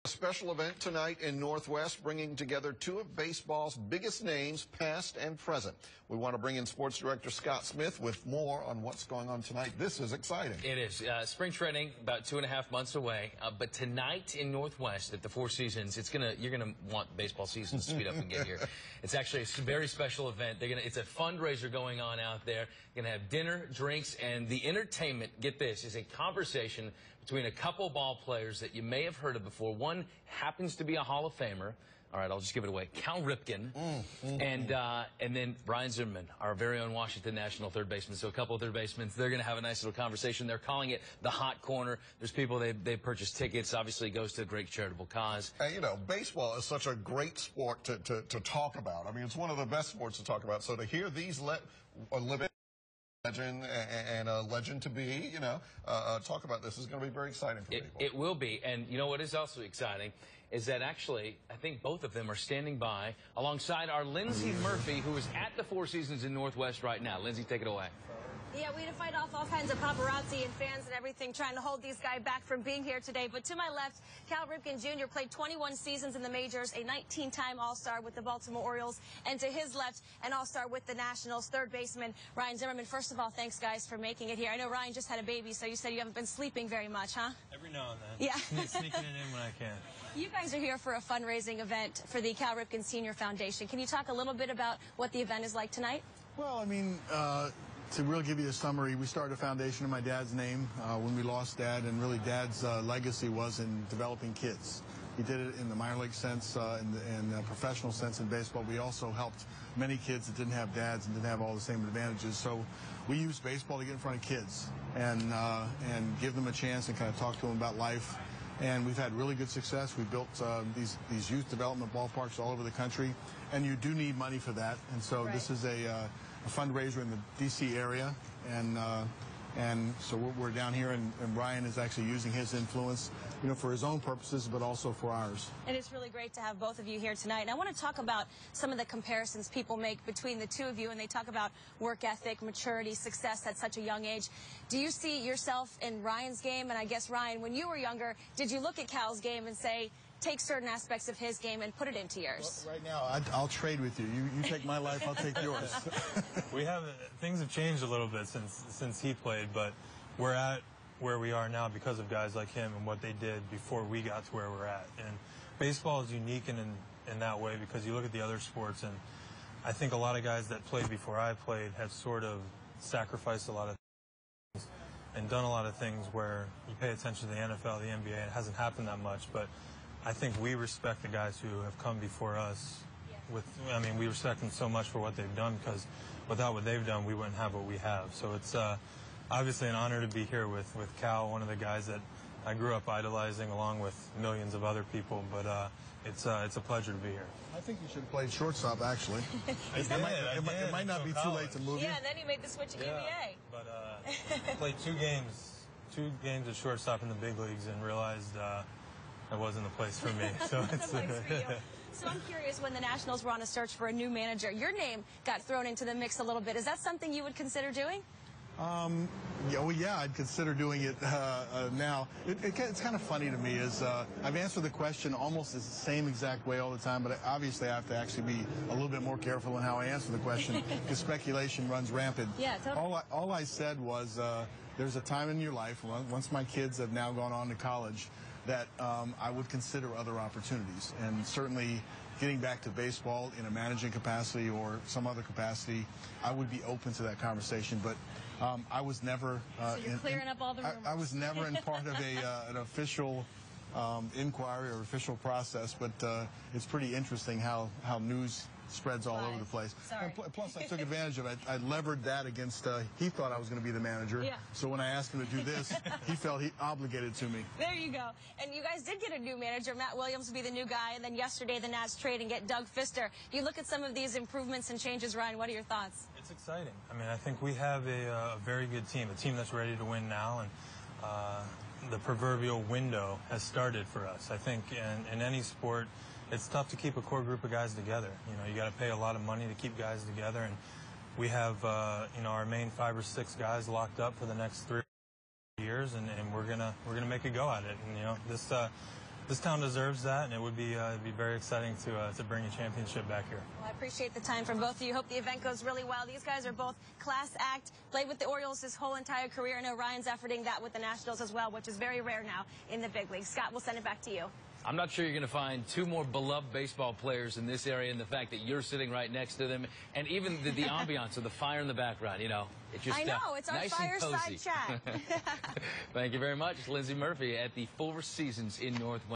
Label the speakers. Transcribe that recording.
Speaker 1: A special event tonight in Northwest, bringing together two of baseball's biggest names, past and present. We want to bring in Sports Director Scott Smith with more on what's going on tonight. This is exciting.
Speaker 2: It is. Spring training about 2.5 months away, but tonight in Northwest at the Four Seasons, you're gonna want baseball season to speed up and get here. It's actually a very special event. It's a fundraiser going on out there. You're gonna have dinner, drinks, and the entertainment. Get this, is a conversation between a couple ball players that you may have heard of before. One happens to be a Hall of Famer. All right, I'll just give it away. Cal Ripken, and then Ryan Zimmerman, our very own Washington National third baseman. So a couple of third basemen, they're going to have a nice little conversation. They're calling it the Hot Corner. There's people, they purchase tickets. Obviously, it goes to a great charitable cause.
Speaker 1: And, you know, baseball is such a great sport to talk about. I mean, it's one of the best sports to talk about. So to hear these living legend and a legend to be, talk about this is going to be very exciting for people.
Speaker 2: It will be. And you know what is also exciting is that actually, I think both of them are standing by alongside our Lindsay Murphy, who is at the Four Seasons in Northwest right now. Lindsay, take it away.
Speaker 3: Yeah, we had to fight off all kinds of paparazzi and fans and everything trying to hold these guys back from being here today. But to my left, Cal Ripken Jr. played 21 seasons in the majors, a 19-time All-Star with the Baltimore Orioles. And to his left, an All-Star with the Nationals, third baseman Ryan Zimmerman. First of all, thanks, guys, for making it here. I know Ryan just had a baby, so you said you haven't been sleeping very much, huh?
Speaker 4: Every now and then.
Speaker 3: Yeah.
Speaker 4: Sneaking it in when I can.
Speaker 3: You guys are here for a fundraising event for the Cal Ripken Senior Foundation. Can you talk a little bit about what the event is like tonight?
Speaker 5: Well, I mean, to really give you a summary, we started a foundation in my dad's name when we lost Dad, and really Dad's legacy was in developing kids. He did it in the minor league sense and the professional sense in baseball. We also helped many kids that didn't have dads and didn't have all the same advantages. So we used baseball to get in front of kids and give them a chance and kind of talk to them about life. And we've had really good success. We built these youth development ballparks all over the country, and you do need money for that. And so This is a fundraiser in the D.C. area, and so we're down here, and Ryan is actually using his influence, for his own purposes, but also for ours.
Speaker 3: And it's really great to have both of you here tonight. And I want to talk about some of the comparisons people make between the two of you, and they talk about work ethic, maturity, success at such a young age. Do you see yourself in Ryan's game? And I guess, Ryan, when you were younger, did you look at Cal's game and say, take certain aspects of his game and put it into yours?
Speaker 5: Well, right now, I'll trade with you. You take my life, I'll take yours.
Speaker 4: Things have changed a little bit since he played, but we're at where we are now because of guys like him and what they did before we got to where we're at. And baseball is unique in that way because you look at the other sports, and I think a lot of guys that played before I played have sort of sacrificed a lot of things and done a lot of things where you pay attention to the NFL, the NBA, it hasn't happened that much, but I think we respect the guys who have come before us. We respect them so much for what they've done, because without what they've done, we wouldn't have what we have. So it's obviously an honor to be here with Cal, one of the guys that I grew up idolizing along with millions of other people, but it's a pleasure to be here.
Speaker 5: I think you should have played shortstop, actually. It might not be too late to move you.
Speaker 3: Yeah, and then he made the switch to NBA.
Speaker 4: But played two games at shortstop in the big leagues and realized that wasn't the place for me. So it's
Speaker 3: So I'm curious, when the Nationals were on a search for a new manager, your name got thrown into the mix a little bit. Is that something you would consider doing?
Speaker 5: Yeah, I'd consider doing it now. It's kind of funny to me is I've answered the question almost the same exact way all the time, but obviously I have to actually be a little bit more careful in how I answer the question because speculation runs rampant.
Speaker 3: Yeah, totally.
Speaker 5: All I said was there's a time in your life, once my kids have now gone on to college, that I would consider other opportunities, and certainly getting back to baseball in a managing capacity or some other capacity, I would be open to that conversation. But I was never.
Speaker 3: So you're clearing up all the rumors.
Speaker 5: I was never in part of an official inquiry or official process, but it's pretty interesting how news spreads all over the place. Plus, I took advantage of it. I levered that against, he thought I was going to be the manager.
Speaker 3: Yeah.
Speaker 5: So when I asked him to do this, he felt obligated to me.
Speaker 3: There you go. And you guys did get a new manager. Matt Williams would be the new guy. And then yesterday, the Nats trade and get Doug Fister. You look at some of these improvements and changes, Ryan, what are your thoughts?
Speaker 4: It's exciting. I think we have a very good team, a team that's ready to win now. And the proverbial window has started for us. I think in any sport, it's tough to keep a core group of guys together. You got to pay a lot of money to keep guys together, and we have our main 5 or 6 guys locked up for the next 3 years, and we're gonna make a go at it. And this town deserves that, and it would be it'd be very exciting to bring a championship back here.
Speaker 3: Well, I appreciate the time from both of you. Hope the event goes really well. These guys are both class act, played with the Orioles his whole entire career. I know Ryan's efforting that with the Nationals as well, which is very rare now in the big leagues. Scott, we'll send it back to you.
Speaker 2: I'm not sure you're going to find two more beloved baseball players in this area, and the fact that you're sitting right next to them, and even the ambiance of the fire in the background, you know. It's just,
Speaker 3: I know, it's our
Speaker 2: nice
Speaker 3: fireside chat.
Speaker 2: Thank you very much. Lindsey Murphy at the Four Seasons in Northwest.